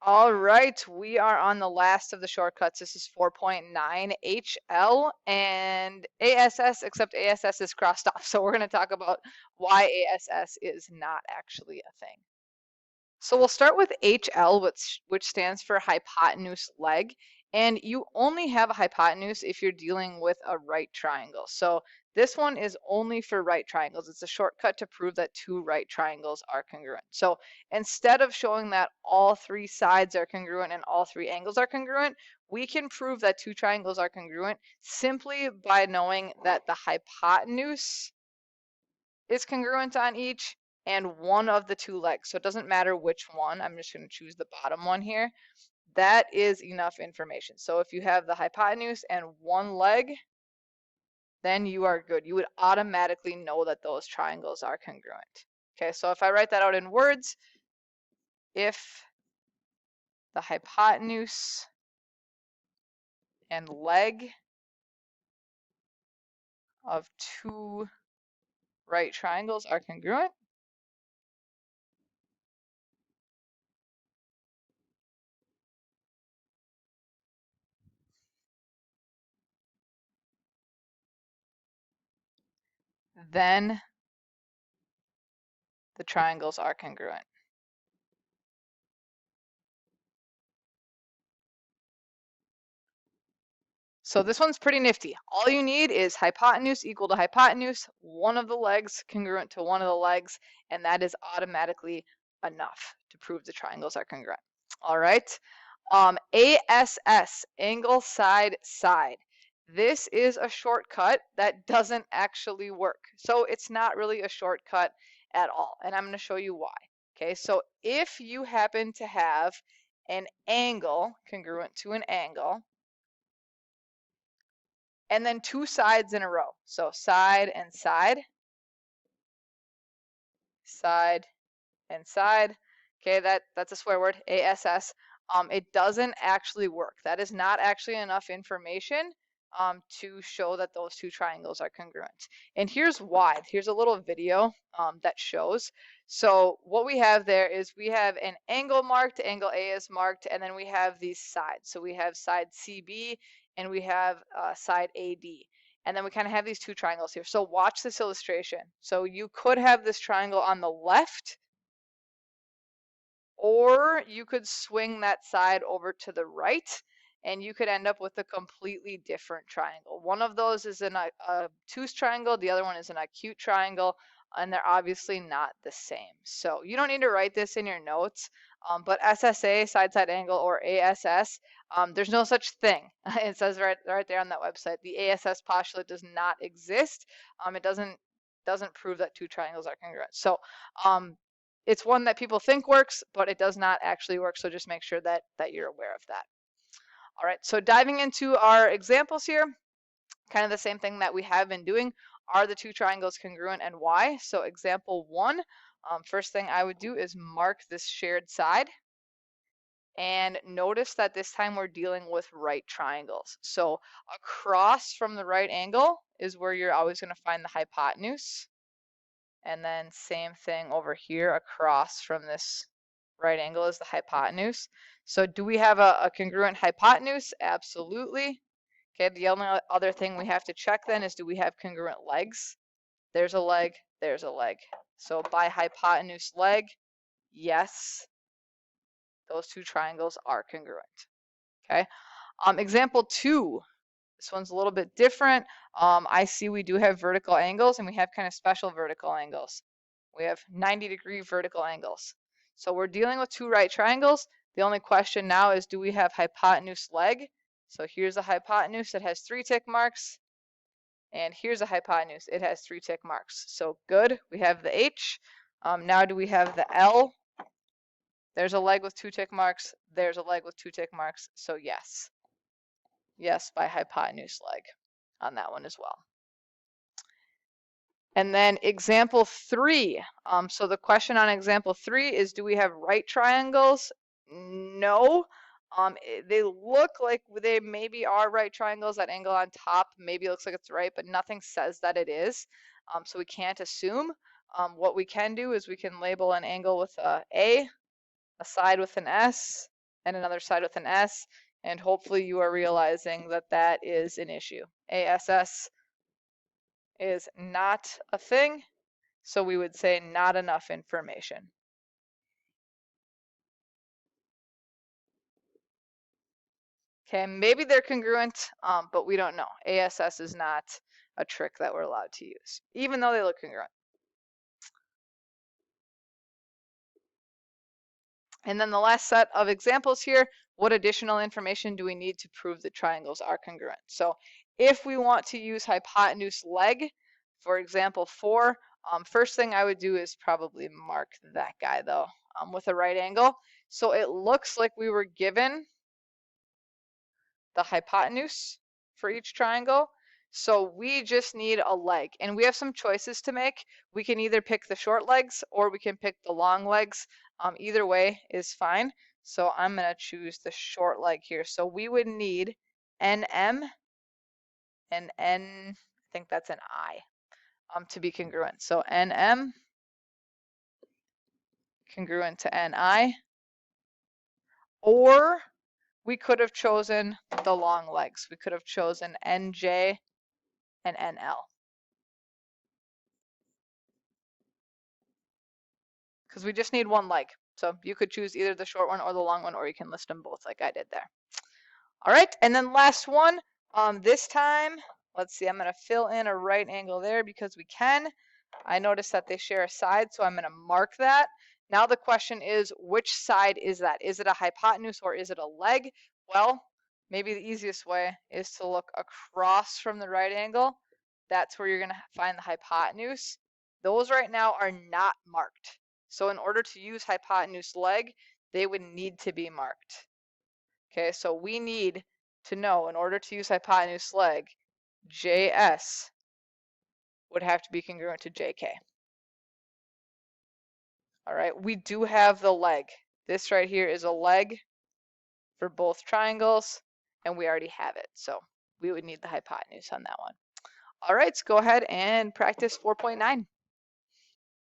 All right, we are on the last of the shortcuts. This is 4.9 HL and ASS, except ASS is crossed off. So we're going to talk about why ASS is not actually a thing. So we'll start with HL, which stands for hypotenuse leg. And you only have a hypotenuse if you're dealing with a right triangle. So this one is only for right triangles. It's a shortcut to prove that two right triangles are congruent. So instead of showing that all three sides are congruent and all three angles are congruent, we can prove that two triangles are congruent simply by knowing that the hypotenuse is congruent on each and one of the two legs. So it doesn't matter which one. I'm just going to choose the bottom one here. That is enough information. So if you have the hypotenuse and one leg, then you are good. You would automatically know that those triangles are congruent. Okay, so if I write that out in words, if the hypotenuse and leg of two right triangles are congruent, then the triangles are congruent. So this one's pretty nifty. All you need is hypotenuse equal to hypotenuse, one of the legs congruent to one of the legs, and that is automatically enough to prove the triangles are congruent. All right. ASS, angle side side. This is a shortcut that doesn't actually work. So it's not really a shortcut at all. And I'm going to show you why. Okay, so if you happen to have an angle congruent to an angle, and then two sides in a row. So side and side, side and side. Okay, that's a swear word, ASS. It doesn't actually work. That is not actually enough information to show that those two triangles are congruent. And here's why. Here's a little video that shows. So what we have there is we have an angle marked, angle A is marked, and then we have these sides. So we have side CB and we have side AD. And then we kind of have these two triangles here. So watch this illustration. So you could have this triangle on the left, or you could swing that side over to the right, and you could end up with a completely different triangle. One of those is an obtuse triangle, the other one is an acute triangle, and they're obviously not the same. So you don't need to write this in your notes, but SSA, side-side angle, or ASS, there's no such thing. It says right there on that website. The ASS postulate does not exist. It doesn't prove that two triangles are congruent. So it's one that people think works, but it does not actually work. So just make sure that you're aware of that. All right, so diving into our examples here, kind of the same thing that we have been doing. Are the two triangles congruent and why? So example one, first thing I would do is mark this shared side. And notice that this time we're dealing with right triangles. So across from the right angle is where you're always going to find the hypotenuse. And then same thing over here across from this right angle is the hypotenuse. So do we have a congruent hypotenuse? Absolutely. Okay, the only other thing we have to check then is do we have congruent legs? There's a leg, there's a leg. So by hypotenuse leg, yes, those two triangles are congruent. Okay. Example two, this one's a little bit different. I see we do have vertical angles and we have kind of special vertical angles. We have 90-degree vertical angles. So we're dealing with two right triangles. The only question now is, do we have hypotenuse leg? So here's a hypotenuse that has 3 tick marks. And here's a hypotenuse. It has 3 tick marks. So good. We have the H. Now do we have the L? There's a leg with 2 tick marks. There's a leg with 2 tick marks. So yes. Yes, by hypotenuse leg on that one as well. And then example 3. So the question on example 3 is, do we have right triangles? No. They look like they maybe are right triangles. That angle on top maybe looks like it's right, but nothing says that it is. So we can't assume. What we can do is we can label an angle with a side with an S, and another side with an S, and hopefully you are realizing that that is an issue. ASS is not a thing, so we would say not enough information. Okay, maybe they're congruent, but we don't know. ASS is not a trick that we're allowed to use, even though they look congruent. And then the last set of examples here, what additional information do we need to prove that triangles are congruent? So if we want to use hypotenuse leg, for example 4, first thing I would do is probably mark that guy though, with a right angle. So it looks like we were given the hypotenuse for each triangle. So we just need a leg, and we have some choices to make. We can either pick the short legs or we can pick the long legs. Either way is fine. So I'm going to choose the short leg here. So we would need NM and N, I think that's an I, to be congruent. So NM congruent to NI, or we could have chosen the long legs. We could have chosen NJ and NL. Because we just need one leg. So you could choose either the short one or the long one, or you can list them both like I did there. All right, and then last one, this time, let's see, I'm gonna fill in a right angle there because we can. I noticed that they share a side, so I'm gonna mark that. Now the question is, which side is that? Is it a hypotenuse or is it a leg? Well, maybe the easiest way is to look across from the right angle. That's where you're gonna find the hypotenuse. Those right now are not marked. So in order to use hypotenuse leg, they would need to be marked. Okay, so we need to know, in order to use hypotenuse leg, JS would have to be congruent to JK. All right, we do have the leg. This right here is a leg for both triangles, and we already have it. So we would need the hypotenuse on that one. All right, let's go ahead and practice 4.9.